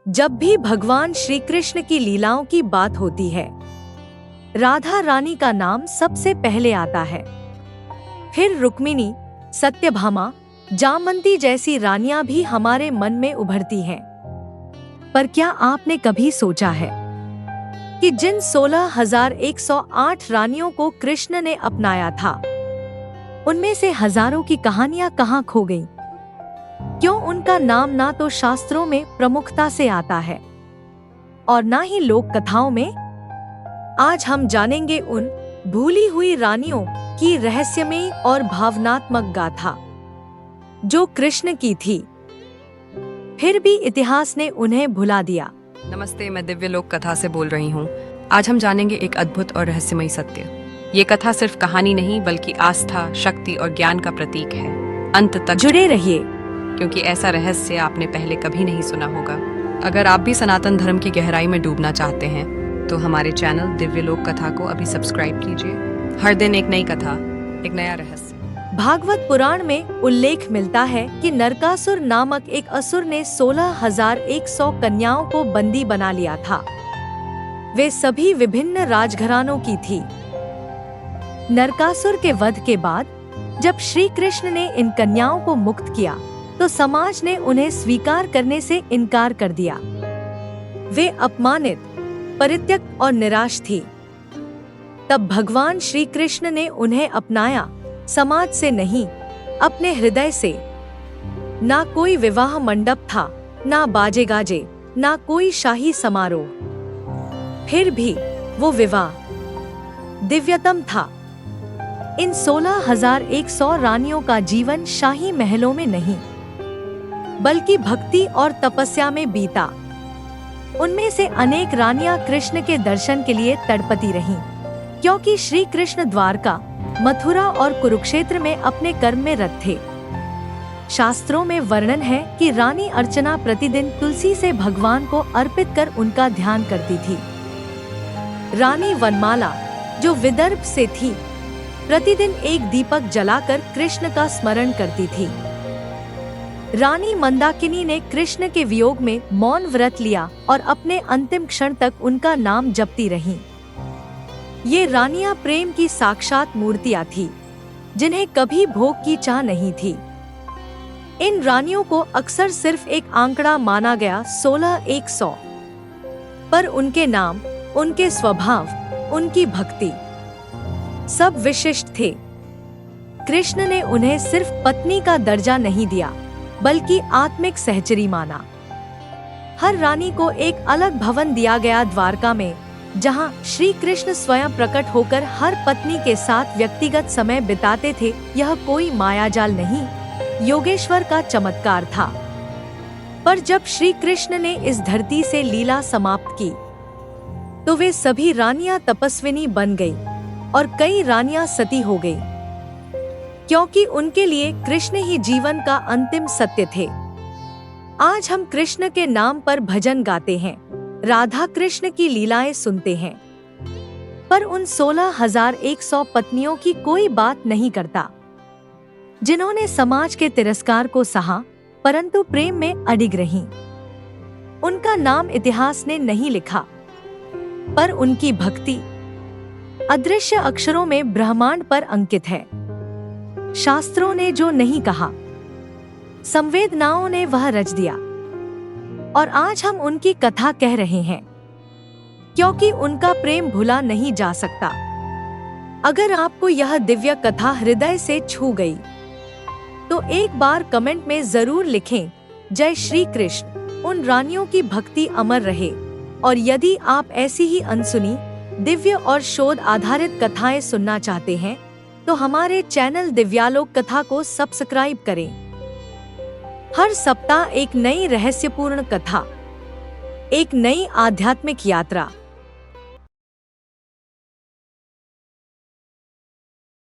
जब भी भगवान श्री कृष्ण की लीलाओं की बात होती है, राधा रानी का नाम सबसे पहले आता है। फिर रुक्मिणी, सत्यभामा, जामवंती जैसी रानियां भी हमारे मन में उभरती हैं। पर क्या आपने कभी सोचा है कि जिन 16,108 रानियों को कृष्ण ने अपनाया था, उनमें से हजारों की कहानियां कहाँ खो गईं? क्यों उनका नाम ना तो शास्त्रों में प्रमुखता से आता है और ना ही लोक कथाओं में? आज हम जानेंगे उन भूली हुई रानियों की रहस्यमयी और भावनात्मक गाथा जो कृष्ण की थी, फिर भी इतिहास ने उन्हें भुला दिया। नमस्ते, मैं दिव्य लोक कथा से बोल रही हूँ। आज हम जानेंगे एक अद्भुत और रहस्यमयी सत्य। ये कथा सिर्फ कहानी नहीं बल्कि आस्था, शक्ति और ज्ञान का प्रतीक है। अंत तक जुड़े रहिए, क्योंकि ऐसा रहस्य आपने पहले कभी नहीं सुना होगा। अगर आप भी सनातन धर्म की गहराई में डूबना चाहते हैं तो हमारे चैनल दिव्य लोक कथा को अभी सब्सक्राइब कीजिए। हर दिन एक नई कथा, एक नया रहस्य। भागवत पुराण में उल्लेख मिलता है कि नरकासुर नामक एक असुर ने 16,100 कन्याओं को बंदी बना लिया था। वे सभी विभिन्न राजघरानों की थी। नरकासुर के वध के बाद जब श्री कृष्ण ने इन कन्याओं को मुक्त किया तो समाज ने उन्हें स्वीकार करने से इनकार कर दिया। वे अपमानित, परित्यक्त और निराश थी। तब भगवान श्री कृष्ण ने उन्हें अपनाया, समाज से नहीं, अपने हृदय से। ना कोई विवाह मंडप था, ना बाजे गाजे, ना कोई शाही समारोह। फिर भी वो विवाह दिव्यतम था। इन 16,100 रानियों का जीवन शाही महलों में नहीं बल्कि भक्ति और तपस्या में बीता। उनमें से अनेक रानियां कृष्ण के दर्शन के लिए तड़पती रहीं, क्योंकि श्री कृष्ण द्वारका, मथुरा और कुरुक्षेत्र में अपने कर्म में रत थे। शास्त्रों में वर्णन है कि रानी अर्चना प्रतिदिन तुलसी से भगवान को अर्पित कर उनका ध्यान करती थी। रानी वनमाला, जो विदर्भ से थी, प्रतिदिन एक दीपक जलाकर कृष्ण का स्मरण करती थी। रानी मंदाकिनी ने कृष्ण के वियोग में मौन व्रत लिया और अपने अंतिम क्षण तक उनका नाम जपती रहीं। ये रानियां प्रेम की साक्षात मूर्तियां थी, जिन्हें कभी भोग की चाह नहीं थी। इन रानियों को अक्सर सिर्फ एक आंकड़ा माना गया, 16,100, पर उनके नाम, उनके स्वभाव, उनकी भक्ति सब विशिष्ट थे। कृष्ण ने उन्हें सिर्फ पत्नी का दर्जा नहीं दिया बल्कि आत्मिक सहचरी माना। हर रानी को एक अलग भवन दिया गया द्वारका में, जहां श्री कृष्ण स्वयं प्रकट होकर हर पत्नी के साथ व्यक्तिगत समय बिताते थे। यह कोई मायाजाल नहीं, योगेश्वर का चमत्कार था। पर जब श्री कृष्ण ने इस धरती से लीला समाप्त की तो वे सभी रानियां तपस्विनी बन गई और कई रानियां सती हो गई, क्योंकि उनके लिए कृष्ण ही जीवन का अंतिम सत्य थे। आज हम कृष्ण के नाम पर भजन गाते हैं, राधा कृष्ण की लीलाएं सुनते हैं, पर उन 16,100 पत्नियों की कोई बात नहीं करता, जिन्होंने समाज के तिरस्कार को सहा परंतु प्रेम में अडिग रहीं। उनका नाम इतिहास ने नहीं लिखा, पर उनकी भक्ति अदृश्य अक्षरों में ब्रह्मांड पर अंकित है। शास्त्रों ने जो नहीं कहा, संवेदनाओं ने वह रच दिया, और आज हम उनकी कथा कह रहे हैं, क्योंकि उनका प्रेम भुला नहीं जा सकता। अगर आपको यह दिव्य कथा हृदय से छू गई तो एक बार कमेंट में जरूर लिखें, जय श्री कृष्ण। उन रानियों की भक्ति अमर रहे। और यदि आप ऐसी ही अनसुनी, दिव्य और शोध आधारित कथाएं सुनना चाहते हैं तो हमारे चैनल दिव्यालोक कथा को सब्सक्राइब करें। हर सप्ताह एक नई रहस्यपूर्ण कथा, एक नई आध्यात्मिक यात्रा।